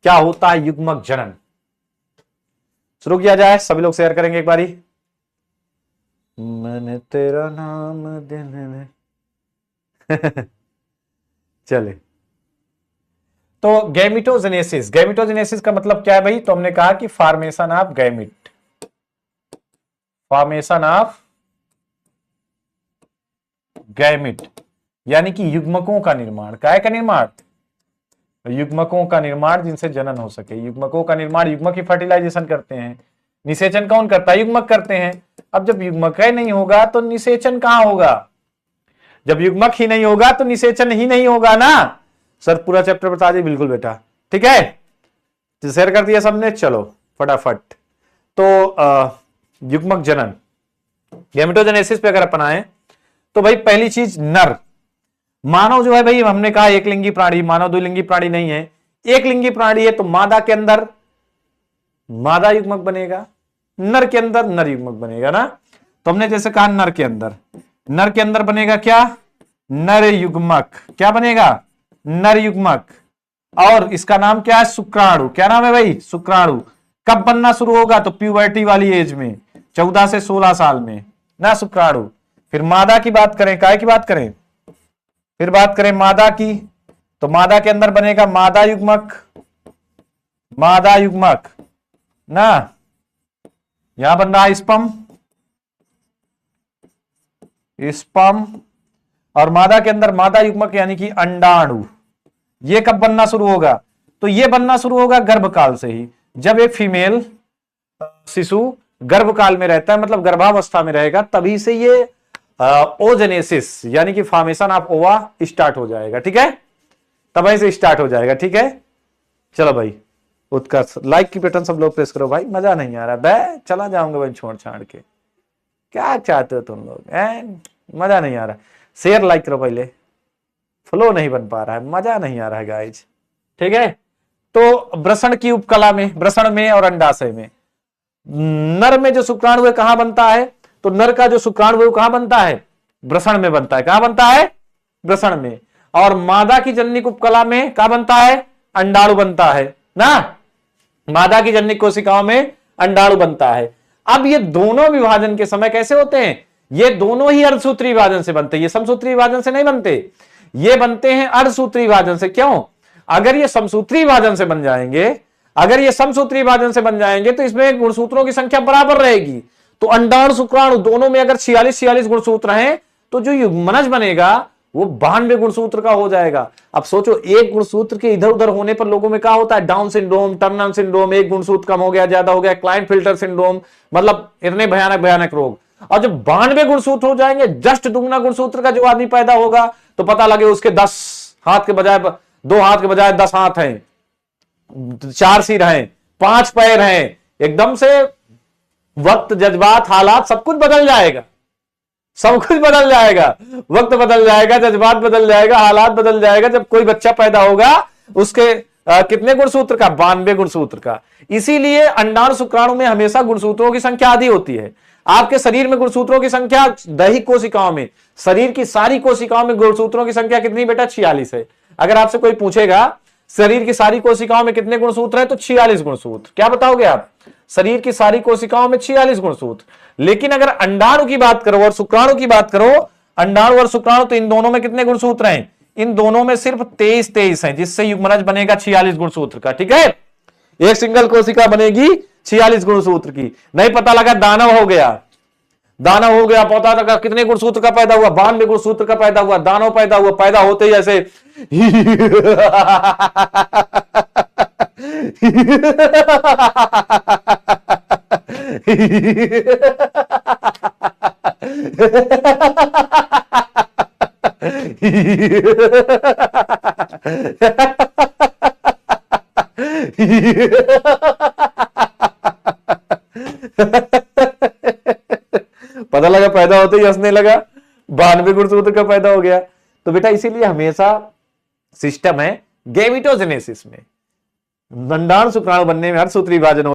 क्या होता है युग्मक जनन। शुरू किया जाए, सभी लोग शेयर करेंगे एक बारी। मैंने तेरा नाम दिल में चले। तो गैमिटोजेनेसिस, गैमिटोजेनेसिस का मतलब क्या है भाई? तो हमने कहा कि formation of gamete, formation of gamete यानी कि युग्मकों का निर्माण। काय का निर्माण? युग्मकों का निर्माण जिनसे जनन हो सके। युग्मकों का निर्माण, युग्मक ही फर्टिलाइजेशन करते हैं। निषेचन कौन करता है? युग्मक करते हैं। अब जब युग्मक ही नहीं होगा तो निषेचन कहां होगा? जब युग्मक ही नहीं होगा तो निषेचन ही नहीं होगा ना। सर पूरा चैप्टर बता दिए, बिल्कुल बेटा, ठीक है, तो शेयर कर दिया सबने। चलो फटाफट। तो युग्मक जनन, गैमेटोजेनेसिस पे अगर अपन आए तो भाई पहली चीज नर। मानव जो है भाई, हमने कहा एक लिंगी प्राणी, मानव द्विलिंगी प्राणी नहीं है, एक लिंगी प्राणी है, तो मादा के अंदर मादा युग्मक बनेगा, नर के अंदर नर युग्मक बनेगा ना। तो हमने जैसे कहा नर के अंदर बनेगा क्या? नर युग्मक। क्या बनेगा? नर युग्मक। और इसका नाम क्या है? शुक्राणु। क्या नाम है भाई? शुक्राणु। कब बनना शुरू होगा? तो प्यूबर्टी वाली एज में, 14 से 16 साल में ना शुक्राणु। फिर मादा की बात करें, काय की बात करें? फिर बात करें मादा की, तो मादा के अंदर बनेगा मादा युग्मक, मादा युग्मक ना। यहां बन रहा है स्पर्म, स्पर्म। और मादा के अंदर मादा युग्मक यानी कि अंडाणु। ये कब बनना शुरू होगा? तो ये बनना शुरू होगा गर्भकाल से ही। जब एक फीमेल शिशु गर्भकाल में रहता है, मतलब गर्भावस्था में रहेगा, तभी से ये ओजेनेसिस यानी कि फॉर्मेशन ऑफ ओवा स्टार्ट हो जाएगा। ठीक है, तभी से स्टार्ट हो जाएगा। ठीक है, चलो भाई उत्कर्ष, लाइक की बटन सब लोग प्रेस करो भाई। मजा नहीं आ रहा बे, चला जाऊंगा भाई छोड़ छाड़ के। क्या चाहते हो तुम लोग? मजा नहीं आ रहा। शेयर लाइक करो पहले, फ्लो नहीं बन पा रहा है, मजा नहीं आ रहा है गाइज। ठीक है, तो वृषण की उपकला में, वृषण में और अंडाशय में, नर में जो शुक्राणु है कहां बनता है? तो नर का जो शुक्राणु है वो कहां बनता है? वृषण में बनता है। कहां बनता है? वृषण में। और मादा की जननिक उपकला में कहां बनता है? अंडाणु बनता है ना। मादा की जननिक कोशिकाओं में अंडाणु बनता है। अब ये दोनों विभाजन के समय कैसे होते हैं? ये दोनों ही अर्धसूत्री विभाजन से बनते हैं, ये समसूत्री विभाजन से नहीं बनते, ये बनते हैं अर्धसूत्री विभाजन से। क्यों? अगर ये समसूत्री विभाजन से बन जाएंगे, अगर ये समसूत्री विभाजन से बन जाएंगे तो इसमें गुणसूत्रों की संख्या बराबर रहेगी। तो अंडाणु शुक्राणु दोनों में अगर 46 गुणसूत्र हैं तो जो युग्मनज बनेगा वो 92 गुणसूत्र का हो जाएगा। अब सोचो, एक गुणसूत्र के इधर उधर होने पर लोगों में क्या होता है? डाउन सिंड्रोम, टर्नर सिंड्रोम, एक गुणसूत्र कम हो गया, ज्यादा हो गया, क्लाइंट फिल्टर सिंड्रोम, मतलब इतने भयानक भयानक रोग। और जब 92 गुणसूत्र हो जाएंगे, जस्ट दुगना गुणसूत्र का जो आदमी पैदा होगा, तो पता लगे उसके 10 हाथ के बजाय 2 हाथ के बजाय 10 हाथ हैं, 4 सिर हैं, 5 पैर हैं। एकदम से वक्त, जज्बात, हालात सब कुछ बदल जाएगा, सब कुछ बदल जाएगा। वक्त बदल जाएगा, जज्बात बदल जाएगा, हालात बदल जाएगा। जब कोई बच्चा पैदा होगा उसके कितने गुणसूत्र का? 92 गुणसूत्र का। इसीलिए अंडाणु शुक्राणु में हमेशा गुणसूत्रों की संख्या आधी होती है। आपके शरीर में गुणसूत्रों की संख्या, दैहिक कोशिकाओं में, शरीर की सारी कोशिकाओं में गुणसूत्रों की संख्या कितनी बेटा? 46 है। अगर आपसे कोई पूछेगा शरीर की सारी कोशिकाओं में कितने गुणसूत्र है, तो 46 गुणसूत्र। क्या बताओगे आप? शरीर की सारी कोशिकाओं में 46 गुणसूत्र। लेकिन अगर अंडाणु की बात करो और शुक्राणु की बात करो, अंडाणु और शुक्राणु, तो इन दोनों में कितने गुणसूत्र हैं? इन दोनों में सिर्फ 23 हैं, जिससे युग्मनज बनेगा 46 गुणसूत्र का। ठीक है, एक सिंगल कोशिका बनेगी 46 गुणसूत्र की। नहीं पता लगा दानव हो गया, दानव हो गया, पता लगा कितने गुणसूत्र का पैदा हुआ? 92 गुणसूत्र का पैदा हुआ, दानव पैदा हुआ। पैदा होते ही ऐसे पता लगा पैदा होते ही हंसने लगा, 92 गुणसूत्र का पैदा हो गया। तो बेटा इसीलिए हमेशा सिस्टम है गैमेटोजेनेसिस में, अंडाणु शुक्राणु बनने में हर सूत्री विभाजन